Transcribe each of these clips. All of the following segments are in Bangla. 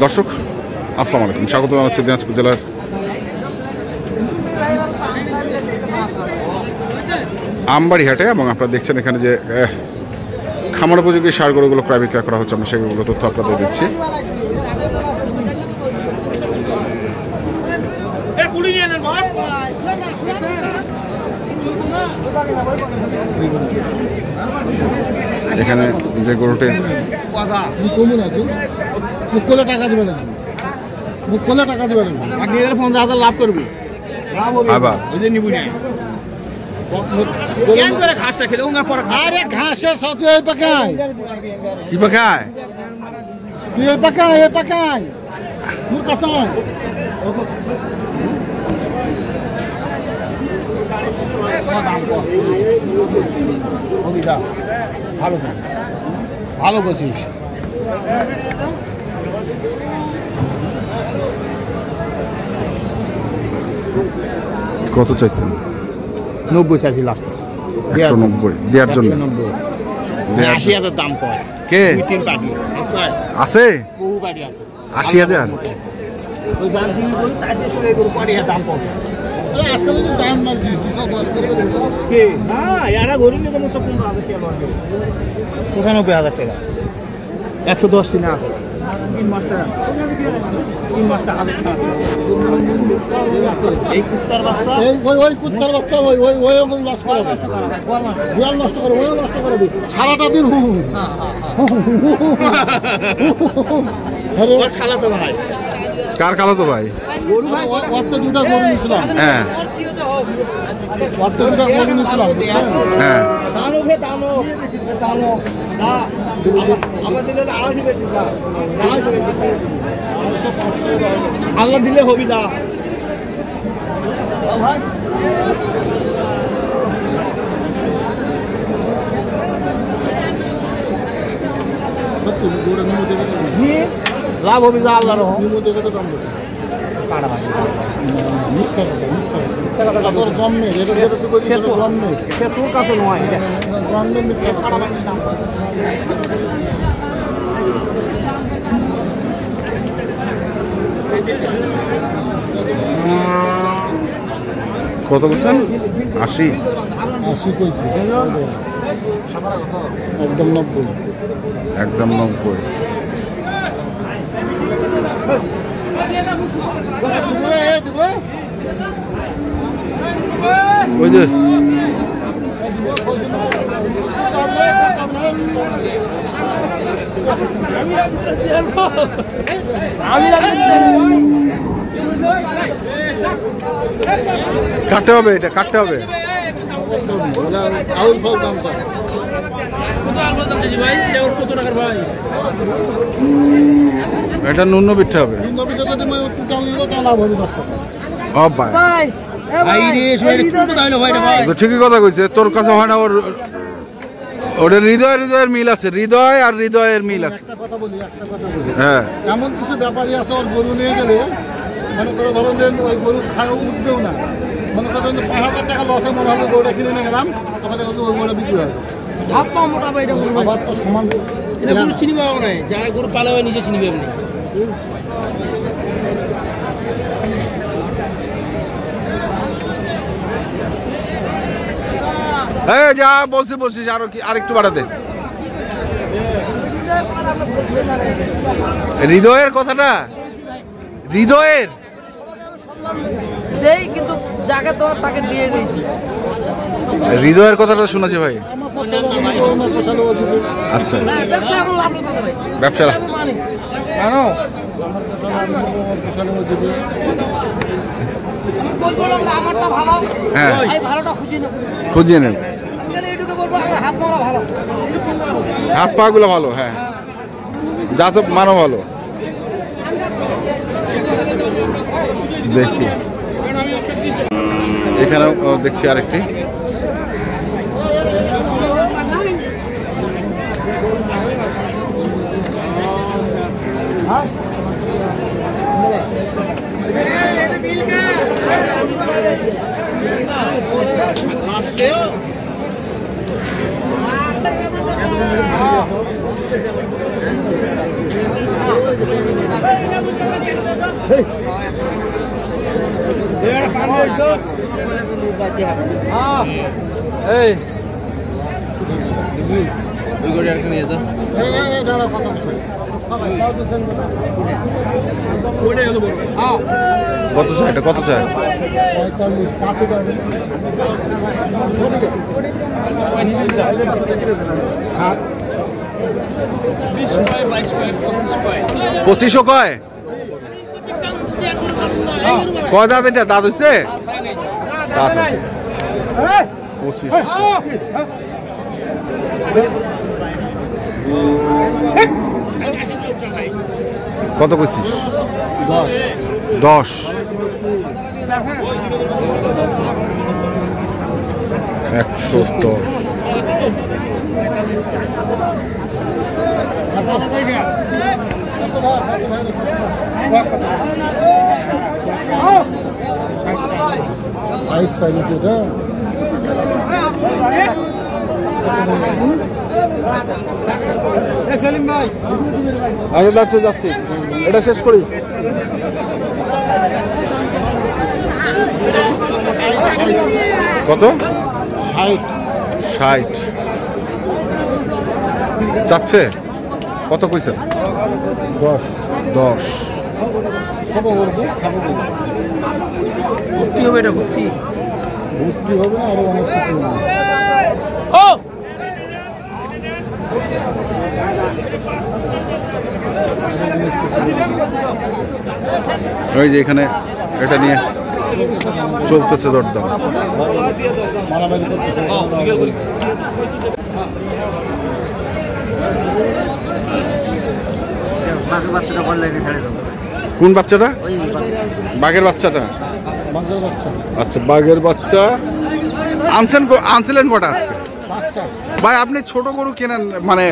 দর্শক আসসালামু আলাইকুম, স্বাগত জানাচ্ছি দিনাজপুর জেলার আমবাড়ি হাটে। এবং আপনারা দেখছেন এখানে যে খামার উপযোগী সার গরুগুলো প্রায় বিক্রয় করা হচ্ছে, আমরা সেগুলো তথ্য আপনাদের দিচ্ছি। এখানে যে গরুটি টাকা দিবে না, মুখ করলে টাকা দিবে না, 50,000 লাভ করবি। ঘাসটা খেলে আরে ঘাসের সাথে পাকায় কি পাকায়, তুই পাকায় পাকায় তোর কাছে ভালো ভালো করছিস। কত চাইছেন? 90 চাইছি লাখ। 190 দেওয়ার জন্য 80,000 দাম কয়। কে 2-3 পার্টি আছে? বহু পার্টি আছে। 80,000 ওই দাম দিন বল তার দেশে এগুলো পার্টি দাম কত? আজকাল তো দাম মারছি 210 করে কে না यार গরিব নিয়ে তো 15,000 টাকা লাগবে। 95,000 টাকা 110 দিন আছে। 3 মাসটা হাজার টাকা এই কুত্তার বাচ্চা ওই কুত্তার বাচ্চা ওই লস করবে, গোয়াল নষ্ট করবে, ওই নষ্ট করবে সারাটা দিন। ওর খালাতো ভাই। কার খালাতো ভাই? গরু ভাই ওর তো দুটো গরু নিছিলাম। হ্যাঁ ওর তো দুটো গরু নিছিলাম। হ্যাঁ দানো ভে দানো দানো দা আল্লাহ দিলে 250 বেচি দা, আল্লাহ দিলে হবি দা ভাই। সত্যি গরু নিমো দেবে লাভ হবি যা আল্লাহর নিমো দেবে তো দাম বেশি কাটা ভাই। মিথ্যা কথা তোর জন্মে এটা যেটা তুই কইছিস সেটা জন্মে সে তোর কাছে নয়, জন্মে মিথ্যা কাটা ভাই দাম কত বলছেন? 80 কইছি একদম 90 একদম 90। ওই যে কাটতে হবে, এটা কাটতে হবে। এটা নুন বিটতে হবে। ঠিকই কথা কইছে, তোর কাছে হয় না, ওটা হৃদয়ের মিল আছে, হৃদয় আর হৃদয়ের মিল আছে। হ্যাঁ এমন কিছু ব্যাপারই আছে, ওর গরু নিয়ে গেলে মনে করে ধরুন যে ওই গরু খাওয়া উঠবেও না, মনে করেন যে 5,000 টাকা লসে মনে হলো গরুটা কিনে নিয়ে গেলাম, তাহলে ওই গরুটা বিক্রি হয়ে গেছে। হাত পা মোটা ভাই, এটা সবার তো সমান চিনি পাবো না, যারা গরু পালা হয় নিজে চিনিবে এমনি। যা বলছিস আরেকটু বাড়াতে। হৃদয়ের কথাটা, হৃদয়ের দেই কিন্তু যাকে দেওয়ার তাকে দিয়ে দিয়েছি। হৃদয়ের কথাটা শুনেছি ভাই। আচ্ছা ব্যবসা আমারটা ভালো, হ্যাঁ ভালোটা খুঁজিয়ে নেব। হাত পা গুলো ভালো, হ্যাঁ যা তো মানো ভালো। দেখি এখানেও দেখছি আরেকটি। ওই গড়ি আর নিয়ে যা কত চাই এটা, কত চাই? 2500 কয়? কয় দাঁত এটা? দাঁত হচ্ছে 25। কত করছিস? 10। 110। আচ্ছা যাচ্ছে যাচ্ছি, এটা শেষ করি। কত? 60। চাচ্ছে কত কইছে? 10। ভর্তি হবে এটা, ভর্তি হবে না, আরো অনেক কিছু ওই যে এখানে এটা নিয়ে চলতেছে দরদাম। কোন বাচ্চাটা? বাঘের বাচ্চাটা? আচ্ছা বাঘের বাচ্চা আনছিলেন কটা আজকে? ভাই আপনি ছোট গরু কেনেন মানে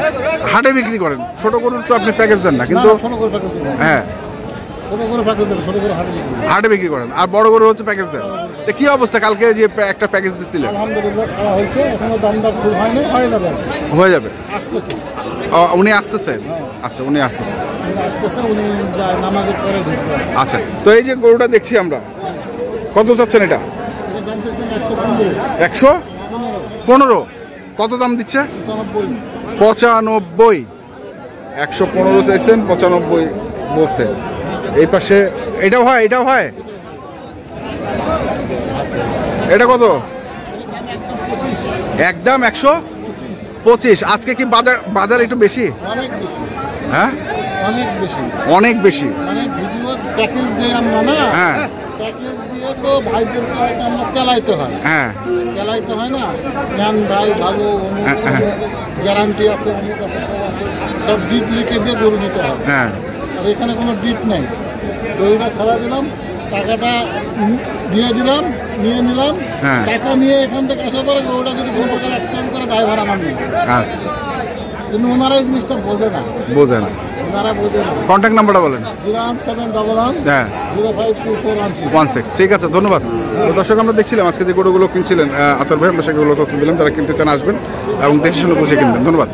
হাটে বিক্রি করেন, ছোট গরুর তো আপনি প্যাকেজ দেন না, কিন্তু হ্যাঁ হাটে বিক্রি করেন, আর বড় গরু হচ্ছে প্যাকেজ দেন। তো কি অবস্থা, কালকে যে একটা প্যাকেজ দিচ্ছিলেন? হয়ে যাবে। উনি আসতেছেন? আচ্ছা উনি আসতেছেন। আচ্ছা তো এই যে গরুটা দেখছি আমরা, কত চাচ্ছেন এটা? 115। কত দাম দিচ্ছে? 95। 115 চাইছেন, 95 বলছেন। এই পাশে এটাও হয়, এটাও হয়। এটা কত? একদম 125। আজকে কি বাজার একটু বেশি? হ্যাঁ অনেক বেশি। হ্যাঁ তো ভাইদের আমরা তেলাইতে হয়। হ্যাঁ তেলাইতে হয় না, জ্ঞান ভাই ভালো, গ্যারান্টি আছে, অমুক আছে, সব আছে, সব ডিট লিখে দিয়ে গরু দিতে হয়। হ্যাঁ আর এখানে কোনো ডিট নেই। গরুটা ছাড়া দিলাম, টাকাটা দিয়ে দিলাম, নিয়ে নিলাম। টাকা নিয়ে এখান থেকে আসার পরে গরুটা যদি কোনো প্রকার অ্যাক্সিডেন্ট করে ড্রাইভার আমার নেই। আচ্ছা কিন্তু ওনারা এই জিনিসটা বোঝে না। ওনারা বোঝে না। কন্ট্যাক্ট নাম্বারটা বলেন। 01711 হ্যাঁ 052416। ঠিক আছে, ধন্যবাদ। তো দর্শক আমরা দেখছিলাম আজকে যে গরুগুলো কিনছিলেন আতর ভাই, আমরা সেগুলো তথ্য দিলাম। যারা কিনতে চান আসবেন এবং দেখে শুনে বুঝে কিনবেন। ধন্যবাদ।